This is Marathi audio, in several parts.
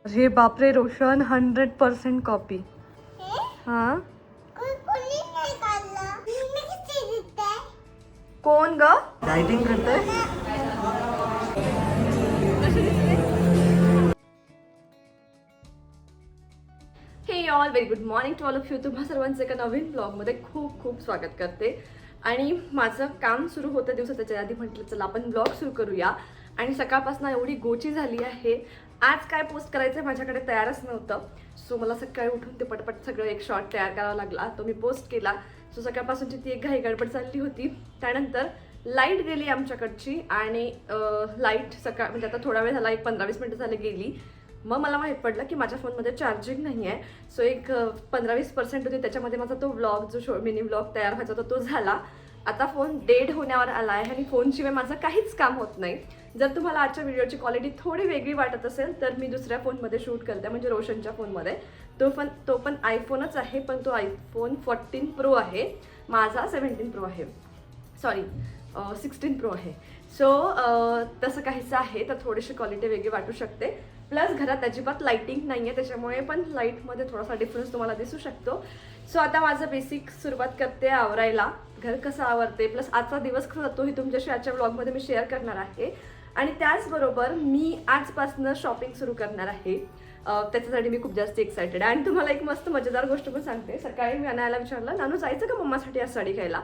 हे बापरे रोशन 100% कॉपी. हा कोण ग डायटिंग करते? Hey all very good morning to all of you. तुम्हा सर्वांचं एका नवीन ब्लॉगमध्ये खूप खूप स्वागत करते. आणि माझं काम सुरू होतं दिवसात, त्याच्या आधी म्हटलं चला आपण ब्लॉग सुरू करूया. आणि सकाळपासून एवढी गोची झाली आहे, आज काय पोस्ट करायचं माझ्याकडे तयारच नव्हतं. सो मला सकाळी उठून ते पटपट सगळं एक शॉर्ट तयार करावा लागला, तो मी पोस्ट केला. सो सकाळपासूनची ती एक घाई गडबड चालली होती. त्यानंतर लाईट गेली आमच्याकडची आणि लाईट सकाळ म्हणजे आता थोडा वेळ झाला, एक 15-20 मिनटं झाले गेली. मग मला माहीत पडलं की माझ्या फोनमध्ये चार्जिंग नाही आहे. सो एक 15-20% होती, त्याच्यामध्ये माझा तो व्लॉग जो मिनी व्लॉग तयार व्हायचा होता तो झाला. आता फोन डेड होण्यावर आला आहे आणि फोनशिवाय माझं काहीच काम होत नाही. जर तुम्हाला आजच्या व्हिडिओची क्वालिटी थोडी वेगळी वाटत असेल तर मी दुसऱ्या फोनमध्ये शूट करते, म्हणजे रोशनच्या फोनमध्ये. तो पण आयफोनच आहे, पण तो आयफोन 14 प्रो आहे. माझा 17 प्रो आहे, सॉरी 16 प्रो आहे. सो तसं काहीच आहे, तर थोडीशी क्वालिटी वेगळी वाटू शकते. प्लस घरात अजिबात लाईटिंग नाही आहे, त्याच्यामुळे पण लाईटमध्ये थोडासा डिफरन्स तुम्हाला दिसू शकतो. सो आता माझं बेसिक सुरुवात करते आवरायला. घर कसं आवरते प्लस आजचा दिवस कसा जातो हे तुमच्याशी आजच्या व्लॉगमध्ये मी शेअर करणार आहे. आणि त्याचबरोबर मी आजपासून शॉपिंग सुरू करणार आहे. त्याच्यासाठी मी खूप जास्त एक्सायटेड आहे. आणि तुम्हाला एक मस्त मजेदार गोष्ट पण सांगते. सकाळी मी अनायाला विचारलं, नानू जायचं का मम्मासाठी आज साडी घ्यायला?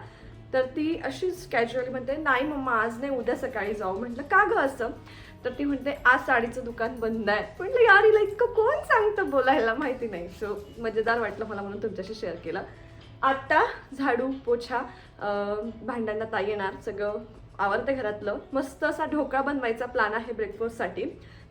तर ती अशीच कॅज्युअली म्हणते, नाही मम्मा आज नाही, उद्या सकाळी जाऊ. म्हटलं का गं असं? तर ती म्हणते आज साडीचं दुकान बंद आहे. म्हटलं यार हिला इतकं कोण सांगतं बोलायला, माहिती नाही. सो मजेदार वाटलं मला म्हणून तुमच्याशी शेअर केलं. आत्ता झाडू पोछा, भांड्यांना ताई येणार, सगळं आवडते घरातलं. मस्त असा ढोकळा बनवायचा प्लॅन आहे ब्रेकफास्टसाठी,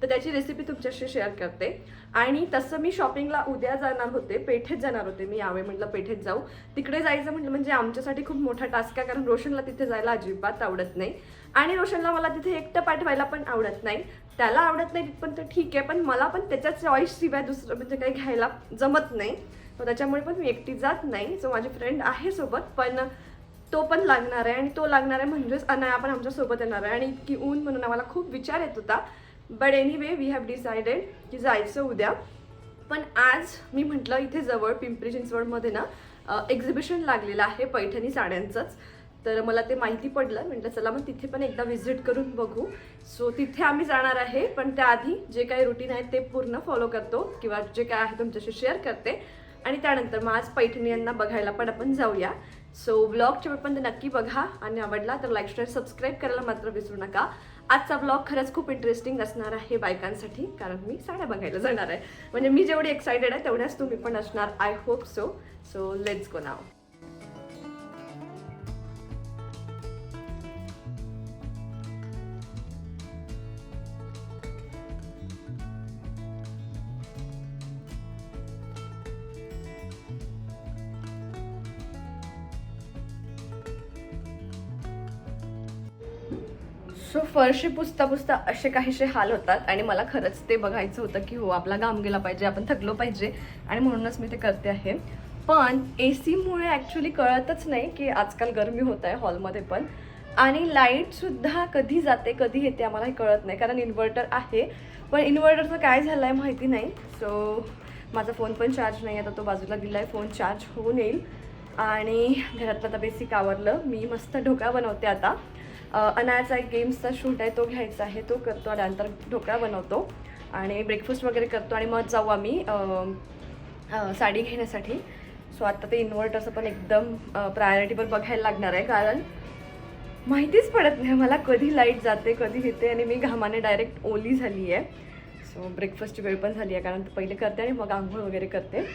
तर त्याची रेसिपी तुमच्याशी शेअर करते. आणि तसं मी शॉपिंगला उद्या जाणार होते, पेठेत जाणार होते मी. यावेळी म्हटलं पेठेत जाऊ. तिकडे जायचं म्हटलं म्हणजे आमच्यासाठी खूप मोठा टास्क आहे, कारण रोशनला तिथे जायला अजिबात आवडत नाही. आणि रोशनला मला तिथे एकटं पाठवायला पण आवडत नाही. त्याला आवडत नाही पण तर ठीक आहे, पण मला पण त्याच्या चॉईसशिवाय दुसरं म्हणजे काही घ्यायला जमत नाही. त्याच्यामुळे पण मी एकटी जात नाही. सो माझी फ्रेंड आहे सोबत, पण तो पण लागणार आहे. आणि तो लागणार आहे म्हणजेच अनाया पण आमच्यासोबत येणार आहे. आणि इतकी ऊन म्हणून आम्हाला खूप विचार येत होता. But anyway we have decided की जायचं उद्या. पण आज मी म्हटलं इथे जवळ पिंपरी चिंचवडमध्ये ना एक्झिबिशन लागलेलं आहे पैठणी साड्यांचंच. तर मला ते माहिती पडलं, म्हटलं चला मग तिथे पण एकदा व्हिजिट करून बघू. सो तिथे आम्ही जाणार आहे, पण त्याआधी जे काही रुटीन आहे ते पूर्ण फॉलो करतो किंवा जे काय आहे तुमच्याशी शेअर करते. आणि त्यानंतर मग आज पैठणी यांना बघायला पण आपण जाऊया. सो ब्लॉगच्या पण नक्की बघा आणि आवडला तर लाईक शेअर सबस्क्राईब करायला मात्र विसरू नका. आजचा ब्लॉग खरंच खूप इंटरेस्टिंग असणार आहे बायकांसाठी, कारण मी साड्या बघायला जाणार आहे. म्हणजे मी जेवढी एक्सायटेड आहे तेवढ्याच तुम्ही पण असणार, I hope so. So let's go now. So फरशी पुसता पुसता असे काहीसे हाल होतात आणि मला खरंच ते बघायचं होतं की हो आपला घाम गेला पाहिजे, आपण थकलो पाहिजे, आणि म्हणूनच मी ते करते आहे. पण AC मुळे ॲक्च्युली कळतच नाही की आजकाल गरमी होत आहे हॉलमध्ये पण. आणि लाईटसुद्धा कधी जाते कधी येते आम्हालाही कळत नाही, कारण इन्व्हर्टर आहे. पण इन्व्हर्टरचं काय झालं आहे माहिती नाही. सो माझा फोन पण चार्ज नाही, आता तो बाजूला दिला आहे, फोन चार्ज होऊन येईल. आणि घरातलं आता बेसिक आवरलं. मी मस्त ढोकळा बनवते आता. अनायाचा एक गेम्सचा शूट आहे, तो घ्यायचा आहे, तो करतो. त्यानंतर ढोकळा बनवतो आणि ब्रेकफास्ट वगैरे करतो आणि मग जाऊ आम्ही साडी घेण्यासाठी. सो आता ते इन्व्हर्टरचं पण एकदम प्रायोरिटीवर बघायला लागणार आहे, कारण माहितीच पडत नाही मला कधी लाईट जाते कधी येते आणि मी घामाने डायरेक्ट ओली झाली आहे. सो ब्रेकफास्टची वेळ पण झाली आहे, कारण पहिले करते आणि मग आंघोळ वगैरे करते.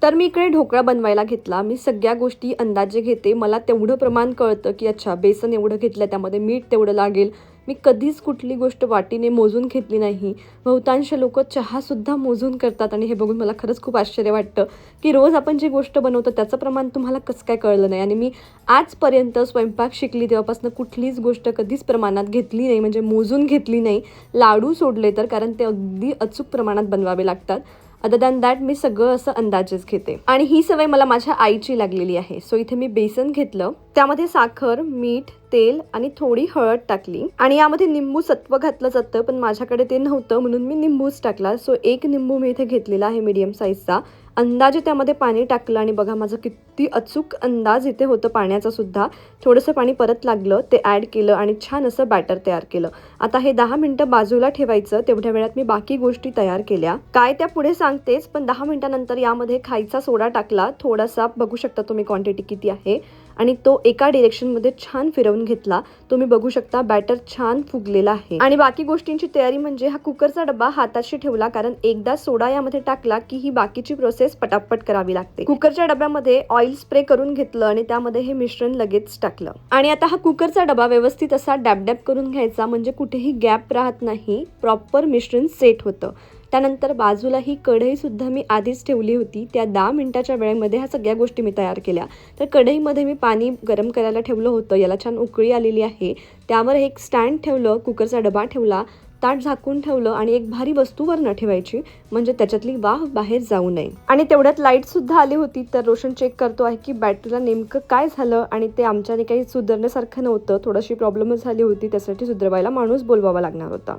तर मी इकडे ढोकळा बनवायला घेतला. मी सगळ्या गोष्टी अंदाजे घेते, मला तेवढं प्रमाण कळतं की अच्छा बेसन एवढं घेतलं, त्यामध्ये मीठ तेवढं लागेल. मी कधीच कुठली गोष्ट वाटीने मोजून घेतली नाही. बहुतांश लोक चहासुद्धा मोजून करतात आणि हे बघून मला खरंच खूप आश्चर्य वाटतं की रोज आपण जी गोष्ट बनवतो त्याचं प्रमाण तुम्हाला कसं काय कळलं नाही. आणि मी आजपर्यंत स्वयंपाक शिकली तेव्हापासून कुठलीच गोष्ट कधीच प्रमाणात घेतली नाही, म्हणजे मोजून घेतली नाही. लाडू सोडले तर, कारण ते अगदी अचूक प्रमाणात बनवावे लागतात. अदर दॅन दॅट मी सगळं असं अंदाजेच घेते. आणि ही सवय मला माझ्या आईची लागलेली आहे. सो इथे मी बेसन घेतलं, त्यामध्ये साखर, मीठ, तेल आणि थोडी हळद टाकली आणि यामध्ये निंबू सत्व घातलं जातं, पण माझ्याकडे ते नव्हतं म्हणून मी निंबूच टाकला. सो एक निंबू मी इथे घेतलेला आहे मीडियम साईजचा. अंदाजे त्यामध्ये पाणी टाकलं आणि बघा माझं किती अचूक अंदाज इथे होतं पाण्याचा सुद्धा. थोडंसं पाणी परत लागलं, ते ॲड केलं आणि छान असं बॅटर तयार केलं. आता हे 10 मिनिटं बाजूला ठेवायचं. तेवढ्या वेळात मी बाकी गोष्टी तयार केल्या. काय त्या पुढे सांगतेच, पण 10 मिनिटानंतर यामध्ये खायचा सोडा टाकला, थोडासा, बघू शकता तुम्ही क्वांटिटी किती आहे, आणि तो एका डिरेक्शनमध्ये छान फिरवून घेतला. तुम्ही बघू शकता बॅटर छान फुगलेला आहे. आणि बाकी गोष्टींची तयारी म्हणजे हा कुकरचा डबा हाताशी ठेवला, कारण एकदा सोडा यामध्ये टाकला की ही बाकीची प्रोसेस पटापट करावी लागते. कुकरच्या डब्यामध्ये ऑइल स्प्रे करून घेतलं आणि त्यामध्ये हे मिश्रण लगेच टाकलं. आणि आता हा कुकरचा डबा व्यवस्थित असा डॅब करून घ्यायचा, म्हणजे कुठेही गॅप राहत नाही, प्रॉपर मिश्रण सेट होतं. त्यानंतर बाजूला ही कढईसुद्धा मी आधीच ठेवली होती. त्या 10 मिनिटाच्या वेळेमध्ये ह्या सगळ्या गोष्टी मी तयार केल्या. तर कढईमध्ये मी पाणी गरम करायला ठेवलं होतं, याला छान उकळी आलेली आहे. त्यावर एक स्टँड ठेवलं, कुकरचा डबा ठेवला, ताट झाकून ठेवलं आणि एक भारी वस्तूवर न ठेवायची, म्हणजे त्याच्यातली वाफ बाहेर जाऊ नये. आणि तेवढ्यात लाईटसुद्धा आली होती. तर रोशन चेक करतो आहे की बॅटरीला नेमकं काय झालं, आणि ते आमच्याने काही सुधारण्यासारखं नव्हतं, थोडीशी प्रॉब्लेमच झाली होती. त्यासाठी सुधारवायला माणूस बोलवावा लागणार होता.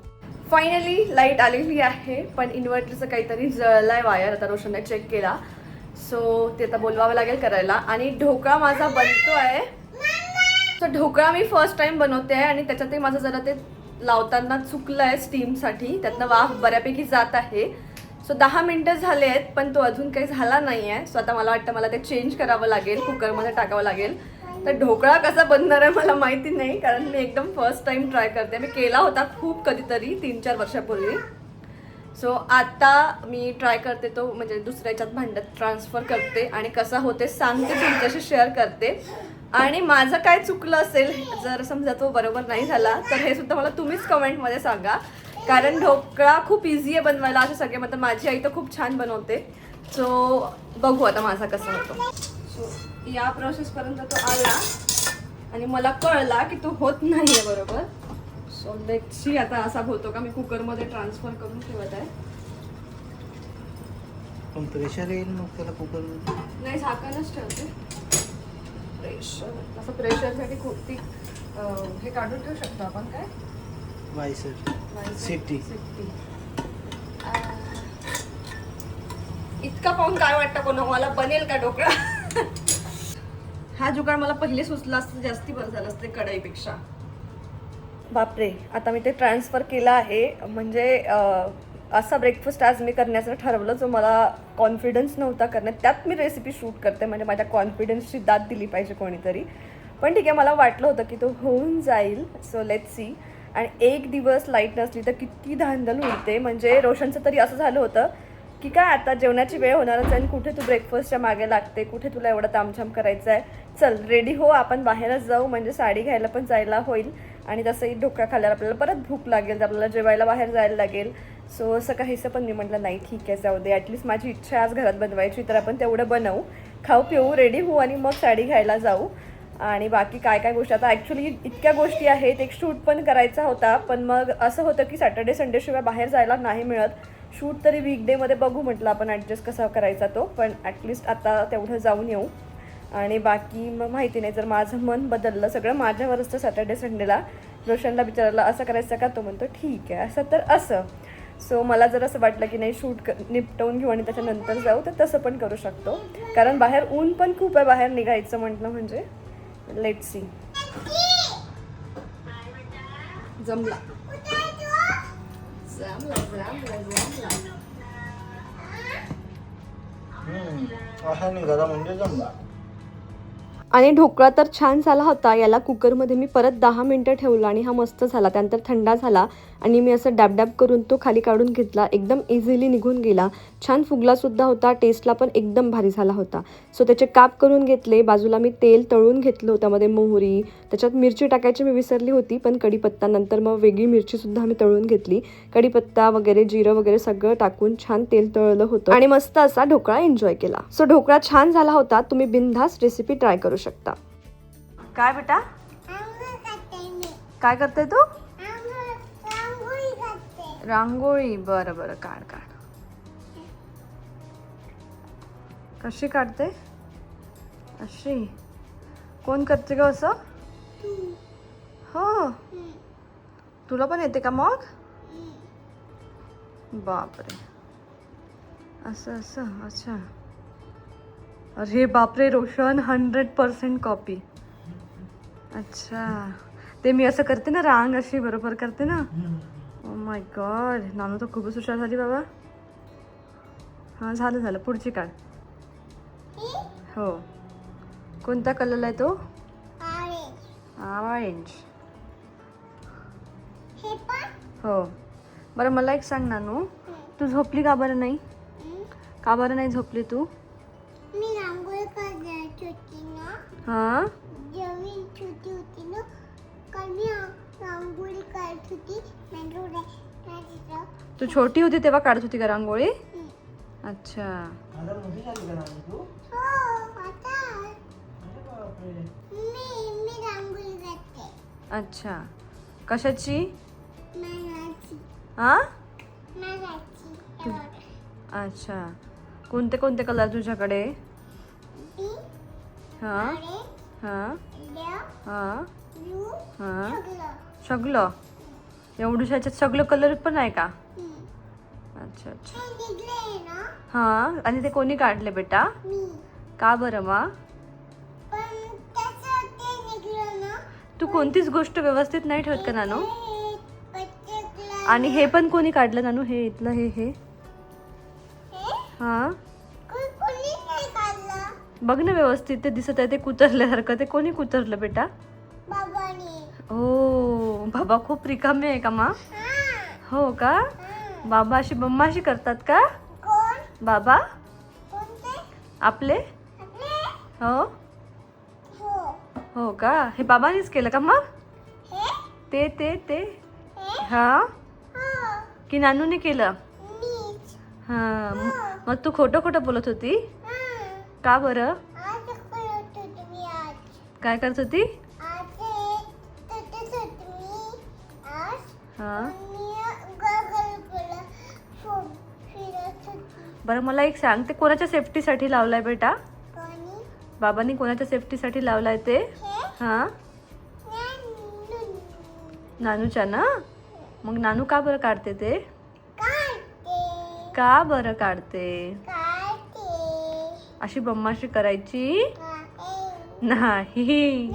फायनली लाईट आलेली आहे, पण इन्व्हर्टरचं काहीतरी जळलाय वायर. आता रोशनने चेक केला, सो ते आता बोलवावं लागेल करायला. आणि ढोकळा माझा बनतो आहे. सो ढोकळा मी फर्स्ट टाइम बनवते आहे आणि त्याच्यातही माझं जरा ते लावताना चुकलं आहे स्टीमसाठी, त्यातनं वाफ बऱ्यापैकी जात आहे. सो 10 मिनिटं झाले आहेत, पण तो अजून काही झाला नाही आहे. सो आता मला वाटतं मला ते चेंज करावं लागेल, कुकरमध्ये टाकावं लागेल. तर ढोकळा कसा बनणार आहे मला माहिती नाही, कारण मी एकदम फर्स्ट टाइम ट्राय करते. मी केला होता खूप कधीतरी 3-4 वर्षापूर्वी. सो आता मी ट्राय करते तो, म्हणजे दुसऱ्या याच्यात भांड्यात ट्रान्सफर करते आणि कसा होते सांगते, तुमच्याशी शेअर करते. आणि माझं काय चुकलं असेल, जर समजा तो बरोबर नाही झाला तर हे सुद्धा मला तुम्हीच कमेंटमध्ये सांगा, कारण ढोकळा खूप इझी आहे बनवायला असे सगळे म्हणतात. माझी आई तर खूप छान बनवते. सो बघू आता माझा कसा होतो. सो या प्रोसेसपर्यंत तो आला आणि मला कळला की तो होत नाही आहे बरोबर. सो लेट्स सी आता असा होतो का. मी कुकरमध्ये ट्रान्सफर करून ठेवत आहे. पण प्रेशर येईल मग त्याला कुकर नाही, झाकणच ठेवते. प्रेशर, असं प्रेशरसाठी खूप ती हे काढून ठेवू शकतो आपण. काय वायसर सेफ्टी. इतका पाहून काय वाटतं कोणा मला बनेल का ढोकळा. हा जुगाड मला पहिले सुचला असतं, जास्ती बरं झालं असते कढईपेक्षा. बापरे, आता मी ते ट्रान्सफर केलं आहे. म्हणजे असा ब्रेकफास्ट आज मी करण्याचं ठरवलं जो मला कॉन्फिडन्स नव्हता करण्यात. त्यात मी रेसिपी शूट करते, म्हणजे माझ्या कॉन्फिडन्सची दाद दिली पाहिजे कोणीतरी. पण ठीक आहे, मला वाटलं होतं की तो होऊन जाईल. So let's see. आणि एक दिवस लाईट नसली तर किती धांदल उडते. म्हणजे रोशनचं तरी असं झालं होतं की काय आता जेवणाची वेळ होणारच आहे आणि कुठे तू ब्रेकफास्टच्या मागे लागते, कुठे तुला एवढं तामझाम करायचं आहे, चल रेडी हो, आपण बाहेरच जाऊ, म्हणजे साडी घ्यायला पण जायला होईल. आणि तसंही ढोकळा खाल्ल्यावर आपल्याला परत भूक लागेल, तर आपल्याला जेवायला बाहेर जायला लागेल. सो असं काहीसं, पण मी म्हटलं नाही ठीक आहे जाऊ दे, ॲटलीस्ट माझी इच्छा आज घरात बनवायची, तर आपण तेवढं बनवू, खाऊ पिऊ, रेडी होऊ आणि मग साडी घ्यायला जाऊ. आणि बाकी काय काय गोष्टी, आता ॲक्च्युली इतक्या गोष्टी आहेत. एक शूट पण करायचा होता, पण मग असं होतं की सॅटर्डे संडे शिवाय बाहेर जायला नाही मिळत. शूट तरी वीकडेमध्ये बघू म्हटलं आपण ॲडजस्ट कसा करायचा तो, पण ॲटलिस्ट आता तेवढं जाऊन येऊ. आणि बाकी मग माहिती नाही, जर माझं मन बदललं, सगळं माझ्यावर असतं सॅटर्डे संडेला. रोशनला विचारलं असं करायचं का, तो म्हणतो ठीक आहे, असं तर असं. सो मला जर असं वाटलं की नाही शूट निपटवून घेऊ आणि त्याच्यानंतर जाऊ, तर तसं पण करू शकतो, कारण बाहेर ऊन पण खूप आहे, बाहेर निघायचं म्हटलं म्हणजे. Let's see. जमला असा निघाला म्हणजे जमला. आणि ढोकळा तर छान झाला होता. याला कुकरमध्ये मी परत 10 मिनटं ठेवला आणि हा मस्त झाला. त्यानंतर थंडा झाला आणि मी असं डॅब करून तो खाली काढून घेतला. एकदम इझिली निघून गेला. छान फुगलासुद्धा होता. टेस्टला पण एकदम भारी झाला होता. सो त्याचे काप करून घेतले. बाजूला मी तेल तळून घेतलं. त्यामध्ये मोहरी, त्याच्यात मिरची टाकायची मी विसरली होती, पण कढीपत्ता, नंतर मग वेगळी मिरचीसुद्धा मी तळून घेतली. कढीपत्ता वगैरे, जिरं वगैरे सगळं टाकून छान तेल तळलं होतं आणि मस्त असा ढोकळा एन्जॉय केला. सो ढोकळा छान झाला होता. तुम्ही बिनधास्त रेसिपी ट्राय करू शकता. काय बेटा, काय करते तू? रांगोळी. बरं बरं, काढ काढ. कशी काढते? अशी. कोण करते ग असं? हो. तुला पण येते का मग? बापरे. असं असं. अच्छा. अरे बापरे रोशन, 100% कॉपी. अच्छा. ते मी असं करते ना, रांग अशी बरोबर करते ना. ओ माय गॉड, नानू तर खूपच हुशार झाली बाबा. हां झालं झालं, पुढची काढ. हो. कोणता कलर आहे तो? ऑरेंज. हो. बरं मला एक सांग नानू, तू झोपली का बरं नाही? का बरं नाही झोपली तू? मी रांगोळी काढायची होती ना. हां. जेव्हा छोटी होती ना, काल मी रांगोळी काढत होती. तू छोटी होती तेव्हा काढत होती का रांगोळी? अच्छा. आता मोठी झाली का नानू तू? हो, आता अरे बापरे. मी रांगोळी काढते. अच्छा. कशाची? नानाची. हां. नानाची. अच्छा. कोणते कोणते कलर तुझ्याकडे? हां हां हां हां. सगळं? एवढ्या ह्याच्यात सगळं कलर पण आहे का? अच्छा अच्छा. हां. आणि ते कोणी काढले बेटा? का बरं मा? तू कोणतीच गोष्ट व्यवस्थित नाही ठेवत का नानू? आणि हे पण कोणी काढलं नानू? हे इथलं हे हां. बघ ना व्यवस्थित, ते दिसत आहे ते कुतरल्यासारखं. ते कोणी कुतरलं बेटा? हो. बाबा खूप रिकामे आहे का मा? हो का? बाबा अशी बम्माशी करतात का? बाबा आपले? हो. हो का? हे बाबांनीच केलं का मग? ते ते ते हा की नानूने केलं? हां. मग तू खोटं खोटं बोलत होती का बरं? काय करत होती? हां. बरं मला एक सांग, ते कोणाच्या सेफ्टीसाठी लावलाय बेटा? बाबांनी कोणाच्या सेफ्टीसाठी लावलाय ते? हां. नानूच्या ना? मग नानू का बरं काढते ते? का बरं काढते? अशी बम्माशी करायची नाही.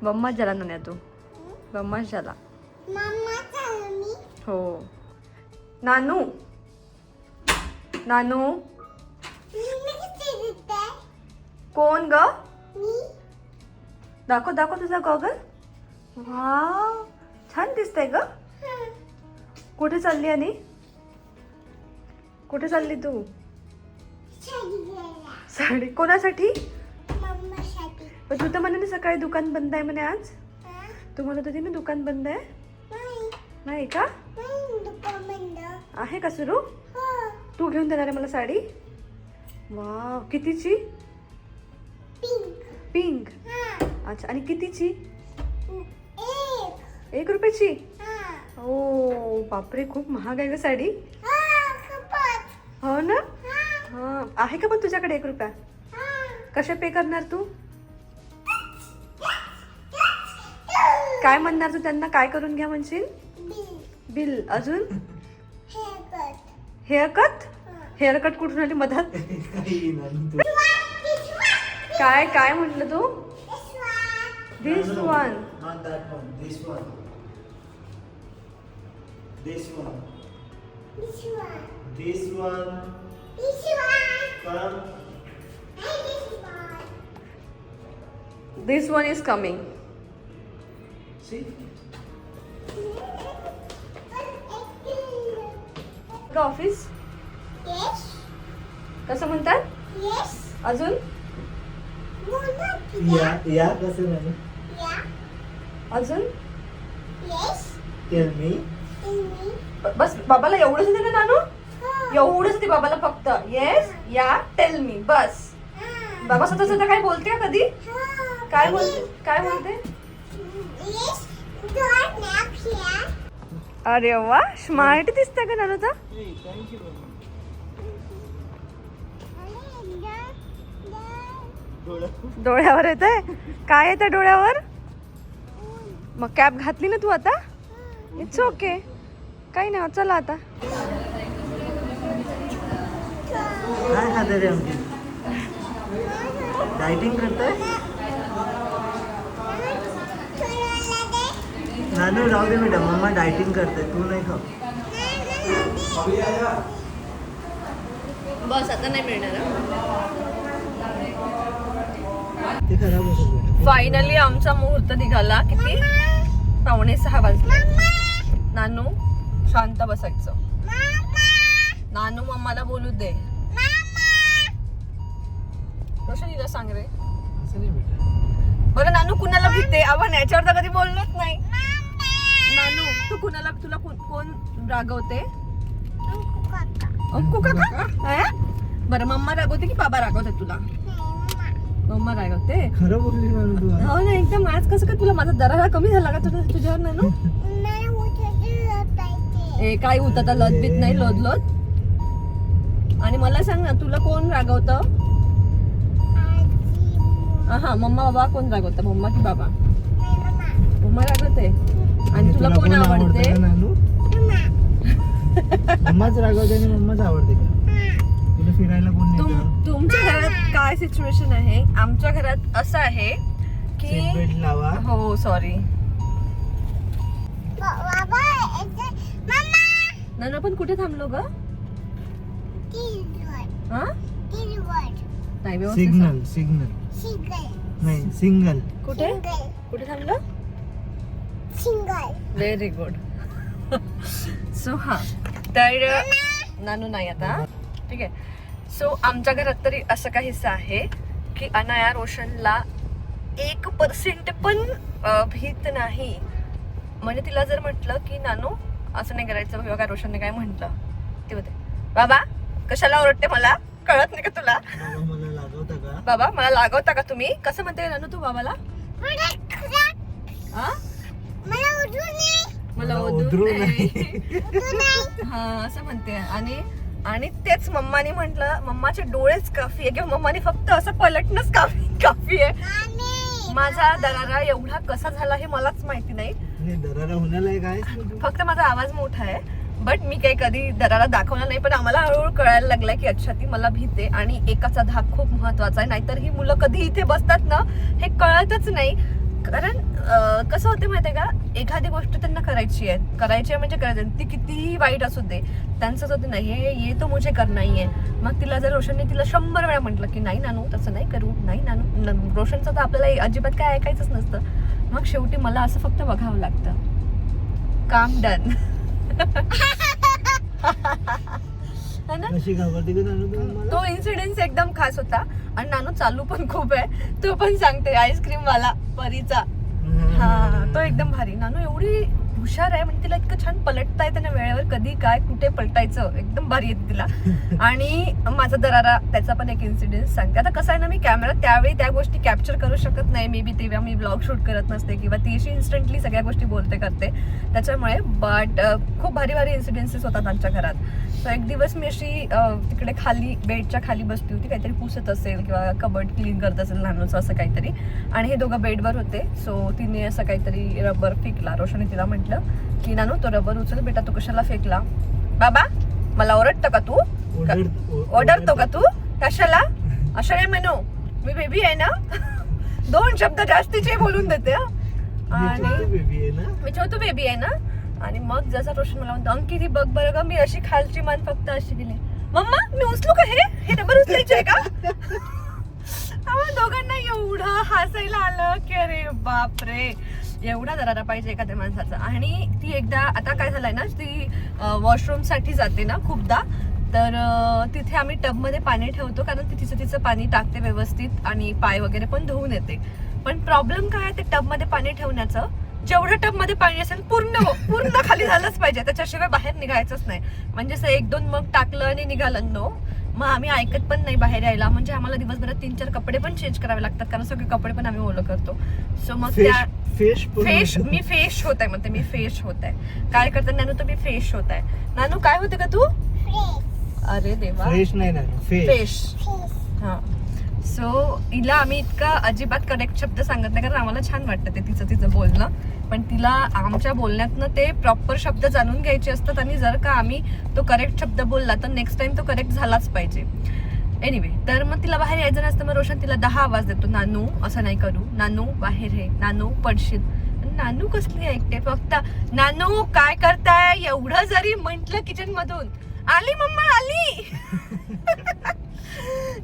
बम्माच झाला ना तू, बम्माच झाला. हो. नानू नानू कोण ग? दाखव दाखव तुझा गॉगल. वाव, छान दिसतंय ग. कुठे चालली आणि कुठे चालली तू? साडी कोणासाठी? पण तू तर म्हणे सकाळी दुकान बंद आहे म्हणे आज. तू म्हणत होती ना दुकान बंद आहे. नाही का? आहे का सुरू? तू घेऊन देणार आहे मला साडी? वाव, कितीची? पिंक. अच्छा. आणि कितीची? 1 रुपयाची? ओ बापरे, खूप महाग आहे ग साडी. हो ना? हां. आहे का पण तुझ्याकडे 1 रुपया? कशा पे करणार तू? काय म्हणणार तू त्यांना? काय करून घ्या म्हणशील? बिल. अजून? हेअरकट. हेअरकट कुठून आली मधात? काय काय म्हटलं तू? This one. Not that one. This one. This one. This one. Come. This one is coming. See? का ऑफिस? कसं म्हणतात? अजून? या कसं नाही? अजून? Tell me. बस बाबाला एवढंच येते ना नानू? एवढंच ते बाबाला फक्त. येस या टेल मी बस. बाबा स्वतः स्वतः काय बोलते का कधी? काय बोलते? काय बोलते? अरे वा, स्मार्ट दिसतं का नानू तर? डोळ्यावर येत आहे. काय येतं डोळ्यावर? मग कॅप घातली ना तू आता? इट्स ओके, काही नाही. चला आता. काय खाते रे आमची? डायटिंग करतोय? नानू राहू दे बेटा, मम्मा डायटिंग करते, तू नाही खाऊ. बस आता नाही मिळणार. ते खराब होतं. फायनली आमचा मुहूर्त निघाला. किती? 5:45 वाजले. नानू शांत बसायचं. नानू मम्माला बोलू दे. रोशनीला सांग रे. असं नाही बेटा. बरं नानू कुणाला भीते? आपण याच्यावर तर कधी बोललोच नाही. नानू तू कुणाला, तुला कोण रागवते? अंकू काका? हा? बरं मम्मा रागवते की बाबा रागवते तुला? मम्मा रागवते. खरं बोलली नानू तू आज. हो ना एकदम. आज कसं काय तुला माझा दरारा कमी झाला का तुझ्यावर नानू? ए काय होत आता? लदबीत नाही, लोद. आणि मला सांग ना, तुला कोण रागवतं? हा मम्मा बाबा कोण रागवतं? मम्मा की बाबा? मम्मा रागवते. आणि तुला कोण आवडते? का नानू? मम्माच रागवते आणि मम्माच आवडते का? तुला फिरायला कोण नेतं? तुमच्या घरात काय सिच्युएशन आहे? आमच्या घरात असं आहे की सीट बेल्ट लावा. हो सॉरी नानू, आपण कुठे थांबलो ग? हा नाही व्यवस्थित सांग. सिग्नल नाही, सिंगल. कुठे कुठे थांबलो? Very good. सो हा तर नानू नाही आता. ठीक आहे. सो आमच्या घरात तरी असं काहीच आहे की अनाया रोशनला 1% पण भीत नाही. म्हणजे तिला जर म्हटलं की नानू असं नाही करायचं किंवा काय रोशनने काय म्हटलं ते होते, बाबा कशाला ओरडते मला? कळत नाही का तुला? मला लागवता का? बाबा मला लागवता का तुम्ही? कसं म्हणते नानू तू बाबाला? हा? मला उधरू नाही. हा असं म्हणते. आणि तेच मम्माने म्हटलं, मम्माचे डोळेच काफी आहे किंवा मम्माने फक्त असं पलटणंच काफी आहे. माझा दरारा एवढा कसा झाला हे मलाच माहिती नाही. दरारा होण्याला काय? फक्त माझा आवाज मोठा आहे. बट मी काही कधी दरारा दाखवला नाही. पण आम्हाला हळूहळू कळायला लागलाय की अच्छा ती मला भीते आणि एकाचा धाक खूप महत्वाचा आहे. नाहीतर ही मुलं कधी इथे बसतात ना हे कळतच नाही. कारण कसं होते माहितीये का, एखादी गोष्ट त्यांना करायची आहे म्हणजे करायची, ती कितीही वाईट असू दे त्यांचंच होते नाही हे तो मुझे करना ही है. मग तिला जर रोशनने तिला 100 वेळा म्हटलं की नाही नानू तसं नाही करू, नाही नानू, रोशनचं तर आपल्याला अजिबात काय ऐकायचंच नसतं. मग शेवटी मला असं फक्त बघावं लागतं. काम डन. तो इन्सिडेन्स एकदम खास होता. आणि नानू चालू पण खूप आहे. तो पण सांगते आईस्क्रीम वाला परीचा. हा तो एकदम भारी. नानू एवढी हुशार आहे म्हणजे तिला इतकं छान पलटता येतं ना वेळेवर, कधी काय कुठे पलटायचं एकदम भारी येते तिला. आणि माझा दरारा त्याचा पण एक इन्सिडेन्स सांगते. आता कसं आहे ना, मी कॅमेरा त्यावेळी त्या गोष्टी कॅप्चर करू शकत नाही. मे बी तेव्हा मी ब्लॉग शूट करत नसते किंवा ती अशी इन्स्टंटली सगळ्या गोष्टी बोलते करते त्याच्यामुळे. बट खूप भारी भारी इन्सिडेन्सेस होतात आमच्या घरात. सो एक दिवस मी अशी तिकडे खाली बेडच्या खाली बसली होती, काहीतरी पुसत असेल किंवा कबर्ड क्लीन करत असेल नानूचं असं काहीतरी. आणि हे दोघं बेडवर होते. सो तिने असं काहीतरी रबर फेकला. रोशनी तिला म्हटलं की नानू तो रबर उचल बेटा, तू कशाला फेकला? बाबा मला ओरडतं का तू? ओरडतो का तू? कशाला? असं नाही म्हणू, मी बेबी आहे ना. 2 शब्द जास्तीचे बोलून देते. आणि मी छोटू बेबी आहे ना. आणि मग जसं रोशन मला म्हणतो अंकित ही बघ बरं का, मी अशी खालची मान फक्त अशी केली. मम्मा मी उचलू का हे रबर उचलायचे आहे का? आम्हाला दोघांना एवढा हसायला आलं की अरे बापरे, एवढा दरारा पाहिजे एखाद्या माणसाचा. आणि ती एकदा आता काय झालंय ना, ती वॉशरूम साठी जाते ना खूपदा, तर तिथे आम्ही टबमध्ये पाणी ठेवतो कारण ती तिचं पाणी टाकते व्यवस्थित आणि पाय वगैरे पण धुवून येते. पण प्रॉब्लेम काय आहे ते टबमध्ये पाणी ठेवण्याचं, जेवढ्या टबमध्ये पाणी असेल पूर्ण खाली झालंच पाहिजे, त्याच्याशिवाय बाहेर निघायचंच नाही. म्हणजे असं 1-2 मग टाकलं आणि निघालं नो, मग आम्ही ऐकत पण नाही बाहेर यायला. म्हणजे आम्हाला दिवसभरात 3-4 कपडे पण चेंज करावे लागतात कारण सगळे कपडे पण आम्ही ओलं करतो. सो मग त्या मी फेश होत आहे म्हणते, मी फेश होत आहे. काय करते नानू? तर मी फेश होत आहे. नानू काय होते का तू? अरे देवा, फ्रेश नाही ना, फेश. हा सो हिला आम्ही इतका अजिबात करेक्ट शब्द सांगत नाही कारण आम्हाला छान वाटतं ते तिचं बोलणं, पण तिला आमच्या बोलण्यातनं ते प्रॉपर शब्द जाणून घ्यायचे असतात आणि जर का आम्ही तो करेक्ट शब्द बोलला तर नेक्स्ट टाइम तो करेक्ट झालाच पाहिजे. एनिवे, तर मग तिला बाहेर यायचं नसतं, मग रोशन तिला 10 आवाज देतो, नानू असं नाही करू, नानू बाहेर आहे, नानू पडशील. नानू कसली ऐकते, फक्त नानू काय करताय एवढं जरी म्हंटल किचन मधून, आली मम्मा आली.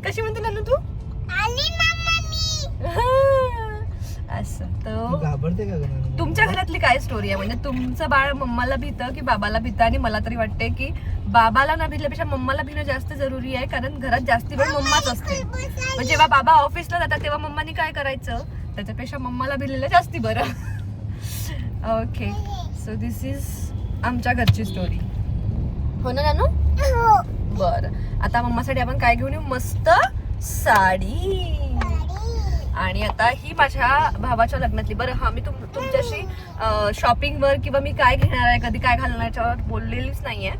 कशी म्हणते नानू तू? आली मम्मा मी. असं तर घाबरते का गं? तुमच्या घरातली काय स्टोरी आहे, म्हणजे तुमचं बाळ मम्माला भीतं की बाबाला भीतं? आणि मला तरी वाटते की बाबाला न भिल्यापेक्षा मम्माला भिणं जास्त जरुरी आहे, कारण घरात जास्ती वेळ मम्माच असते. मग जेव्हा बाबा ऑफिसला जातात तेव्हा मम्मानी काय करायचं, त्याच्यापेक्षा मम्माला भिलेलं जास्ती बरं. ओके, सो दिस इज आमच्या घरची स्टोरी. हो ना नानू? हो. बरं, आता मम्मासाठी आपण काय घेऊन येऊ? मस्त साडी. आणि आता ही माझ्या भावाच्या लग्नातली. बरं हा, मी तुमच्याशी शॉपिंगवर किंवा मी काय घेणार आहे, कधी काय घालणार याच्यावर बोललेलीच नाहीये,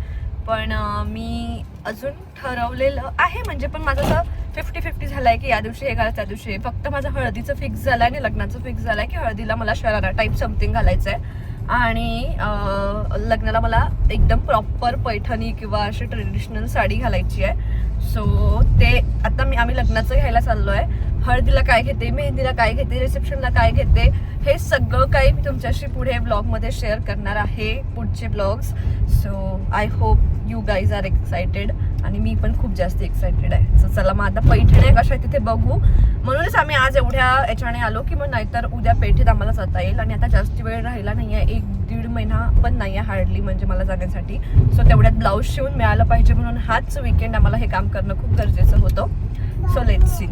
पण मी अजून ठरवलेलं आहे. म्हणजे पण माझं असं 50-50 झालंय की या दिवशी हे घालायचं त्या दिवशी. फक्त माझं हळदीचं फिक्स झालंय आणि लग्नाचं फिक्स झालंय की हळदीला मला शरारा टाईप समथिंग घालायचंय आणि लग्नाला मला एकदम प्रॉपर पैठणी किंवा अशी ट्रेडिशनल साडी घालायची आहे. सो ते आता आम्ही लग्नाचं घ्यायला चाललोय. हळदीला काय घेते, मेहंदीला काय घेते, रिसेप्शनला काय घेते, हे सगळं काही मी तुमच्याशी पुढे ब्लॉगमध्ये शेअर करणार आहे, पुढचे blogs. So I hope you guys are excited आणि मी पण खूप जास्त एक्सायटेड आहे. सो चला मग आता पैठण्या कशा आहे तिथे बघू. म्हणूनच आम्ही आज एवढ्या याच्याने आलो की मग नाहीतर उद्या पेठेत आम्हाला जाता येईल. आणि आता जास्त वेळ राहिला नाही आहे, 1-1.5 महिना पण नाही आहे हार्डली म्हणजे मला जाण्यासाठी. सो तेवढ्यात ब्लाऊज शिवून मिळालं पाहिजे, म्हणून हाच वीकेंड आम्हाला हे काम करणं खूप गरजेचं होतं. So let's see.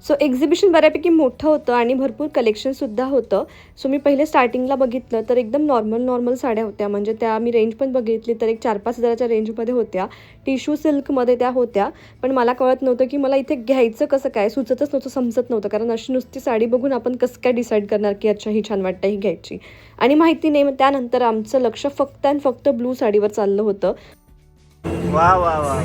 So exhibition बऱ्यापैकी मोठं होतं आणि भरपूर कलेक्शनसुद्धा होतं. सो मी पहिले स्टार्टिंगला बघितलं तर एकदम नॉर्मल साड्या होत्या, म्हणजे त्या मी रेंज पण बघितली तर 4-5 हजाराच्या रेंजमध्ये होत्या. टिश्यू सिल्कमध्ये त्या होत्या, पण मला कळत नव्हतं की मला इथे घ्यायचं कसं काय, सुचतच नव्हतं, समजत नव्हतं. कारण अशी नुसती साडी बघून आपण कसं काय डिसाईड करणार की अच्छा ही छान वाटतं ही घ्यायची, आणि माहिती नाही. मग त्यानंतर आमचं लक्ष फक्त आणि फक्त ब्लू साडीवर चाललं होतं. वा वा वा,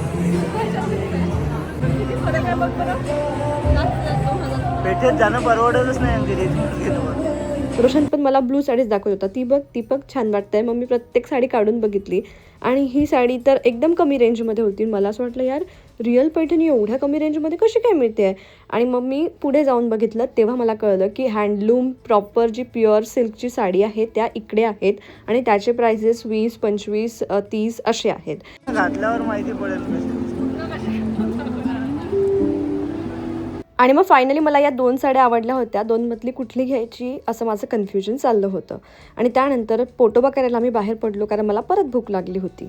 पेठेत जाणं परवडतच नाही आमच्या. रोशन पण मला ब्लू साडीच दाखवत होता, ती बघ छान वाटतंय. मग मी प्रत्येक साडी काढून बघितली आणि ही साडी तर एकदम कमी रेंजमध्ये होती. मला असं वाटलं यार रिअल पैठणी एवढ्या कमी रेंजमध्ये कशी काय मिळते. आणि मग मी पुढे जाऊन बघितलं तेव्हा मला कळलं की हँडलूम प्रॉपर जी प्युअर सिल्कची साडी आहे त्या इकडे आहेत आणि त्याचे प्राइसेस 20, 25, 30 असे आहेत. घातल्यावर माहिती पडेल. आणि मग फायनली मला या 2 साड्या आवडल्या होत्या. 2मधली कुठली घ्यायची असं माझं कन्फ्युजन चाललं होतं. आणि त्यानंतर पोटोबा करायला आम्ही बाहेर पडलो कारण मला परत भूक लागली होती.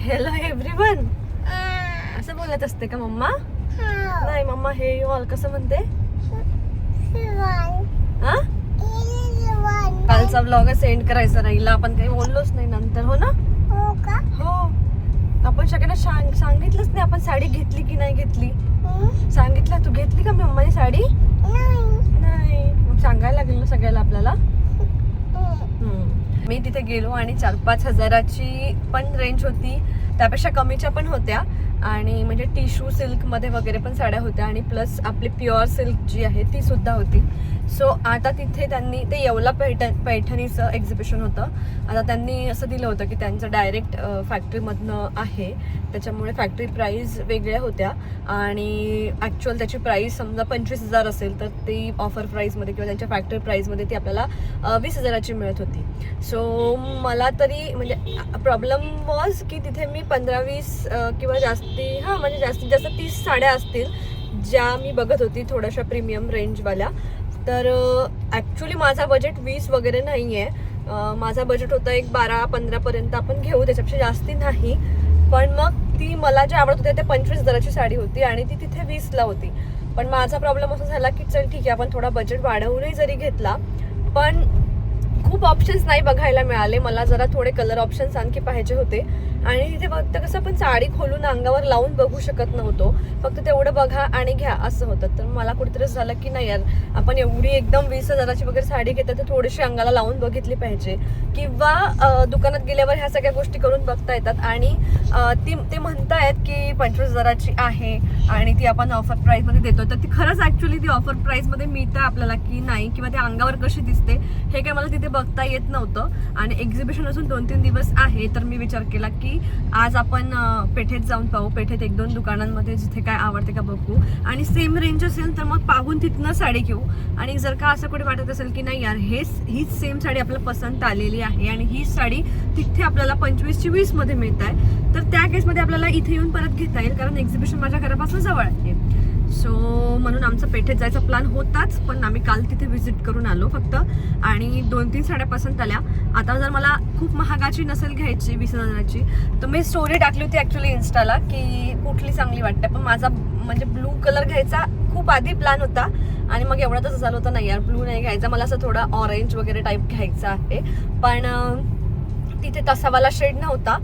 हॅलो एव्हरीवन असं बोलत असते का मम्मा? नाही मम्मा हे ऑल कसं म्हणते? कालचा ब्लॉग सेंड करायचा राहिला, आपण काही बोललोच नाही नंतर. हो ना? हो, आपण सगळ्यांना सांगितलंच नाही आपण साडी घेतली की नाही घेतली. सांगितलं तू घेतली का मम्माने साडी? नाही. मग सांगायला लागेल ना सगळ्याला आपल्याला. मी तिथे गेलो आणि 4-5 हजाराची पण रेंज होती, त्यापेक्षा कमीच्या पण होत्या. आणि म्हणजे टिश्यू सिल्कमध्ये वगैरे पण साड्या होत्या आणि प्लस आपली प्युअर सिल्क जी आहे ती सुद्धा होती. सो आता तिथे त्यांनी ते येवला पैठणीचं एक्झिबिशन होतं. आता त्यांनी असं दिलं होतं की त्यांचं डायरेक्ट फॅक्टरीमधनं आहे, त्याच्यामुळे फॅक्टरी प्राईस वेगळ्या होत्या आणि ॲक्च्युअल त्याची प्राईस समजा 25,000 असेल तर ती ऑफर प्राईसमध्ये किंवा त्यांच्या फॅक्टरी प्राईसमध्ये ती आपल्याला 20,000ची मिळत होती. सो मला तरी म्हणजे प्रॉब्लेम वॉज की तिथे मी 15-20 किंवा जास्ती म्हणजे जास्तीत जास्त 30 साड्या असतील ज्या मी बघत होती थोड्याशा प्रीमियम रेंजवाल्या. तर ॲक्च्युली माझा बजेट 20 वगैरे नाही आहे. माझा बजेट होता एक 12-15 पर्यंत आपण घेऊ, त्याच्यापेक्षा जास्ती नाही. पण मग ती मला जे आवडत होते ते 25,000ची साडी होती आणि ती तिथे 20ला होती. पण माझा प्रॉब्लेम असा झाला की चल ठीक आहे आपण थोडा बजेट वाढवूनही जरी घेतला पण खूप ऑप्शन्स नाही बघायला मिळाले. मला जरा थोडे कलर ऑप्शन्स आणखी पाहिजे होते. आणि तिथे फक्त कसं आपण साडी खोलून अंगावर लावून बघू शकत नव्हतो, फक्त तेवढं बघा आणि घ्या असं होतं. तर मला कुठेतरी झालं की नाही यार, आपण एवढी एकदम 20,000ची वगैरे साडी घेतात तर थोडीशी अंगाला लावून बघितली पाहिजे, किंवा दुकानात गेल्यावर ह्या सगळ्या गोष्टी करून बघता येतात. आणि ते म्हणतायत की 25,000ची आहे आणि ती आपण ऑफर प्राईसमध्ये देतो. तर ती खरंच ॲक्च्युली ती ऑफर प्राईसमध्ये मिळतं आपल्याला की नाही, किंवा ते अंगावर कशी दिसते हे काय मला तिथे बघता येत नव्हतं. आणि एक्झिबिशन असून 2-3 दिवस आहे, तर मी विचार केला की आज आपण पेठेत जाऊन पाहू. पेठेत 1-2 दुकानांमध्ये जिथे काय आवडते का बघू, आणि सेम रेंज असेल तर मग पाहून तिथनं साडी घेऊ. आणि जर का असं कुठे वाटत असेल की नाही यार हीच सेम साडी आपल्याला पसंत आलेली आहे आणि हीच साडी तिथे आपल्याला 25ची 20मध्ये मिळत आहे, तर त्या केसमध्ये आपल्याला इथे येऊन परत घेता येईल, कारण एक्झिबिशन माझ्या घरापासून जवळ आहे. सो म्हणून आमचं पेठेत जायचा प्लॅन होताच, पण आम्ही काल तिथे व्हिजिट करून आलो फक्त. आणि 2-3 साड्या पसंत आल्या. आता जर मला खूप महागाची नसेल घ्यायची 20,000ची, तर मी स्टोरी टाकली होती ॲक्च्युली इन्स्टाला की कुठली चांगली वाटते. पण माझा म्हणजे ब्लू कलर घ्यायचा खूप आधी प्लॅन होता, आणि मग एवढं तसं झालं होतं नाही यार ब्लू नाही घ्यायचा, मला असं थोडा ऑरेंज वगैरे टाईप घ्यायचा आहे. पण तिथे तसावाला शेड नव्हता,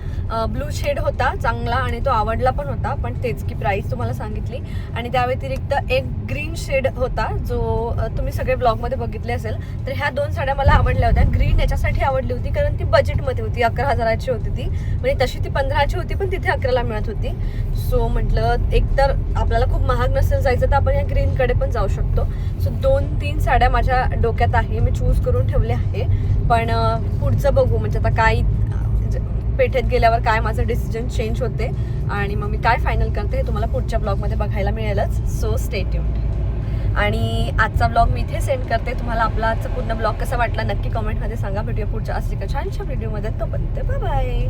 ब्लू शेड होता चांगला आणि तो आवडला पण होता. पण तेच की प्राईस तुम्हाला सांगितली. आणि त्या व्यतिरिक्त एक ग्रीन शेड होता जो तुम्ही सगळे ब्लॉगमध्ये बघितले असेल. तर ह्या 2 साड्या मला आवडल्या होत्या. ग्रीन याच्यासाठी आवडली होती कारण ती बजेटमध्ये होती, 11,000ची होती ती, म्हणजे तशी ती 15ची होती पण तिथे 11ला मिळत होती. सो म्हटलं एकतर आपल्याला खूप महाग नसेल जायचं तर आपण या ग्रीनकडे पण जाऊ शकतो. सो 2-3 साड्या माझ्या डोक्यात आहे, मी चूज करून ठेवले आहे. पण पुढचं बघू, म्हणजे आता काय पेठेत गेल्यावर काय माझं डिसिजन चेंज होते आणि मग मी काय फायनल करते हे तुम्हाला पुढच्या ब्लॉगमध्ये बघायला मिळेलच. So stay tuned. आणि आजचा ब्लॉग मी इथे सेंड करते. तुम्हाला आपला आजचा पूर्ण ब्लॉग कसा वाटला नक्की कमेंटमध्ये सांगा. भेटूया पुढच्या असे एका छानशा व्हिडिओमध्ये. तोपर्यंत बाय बाय.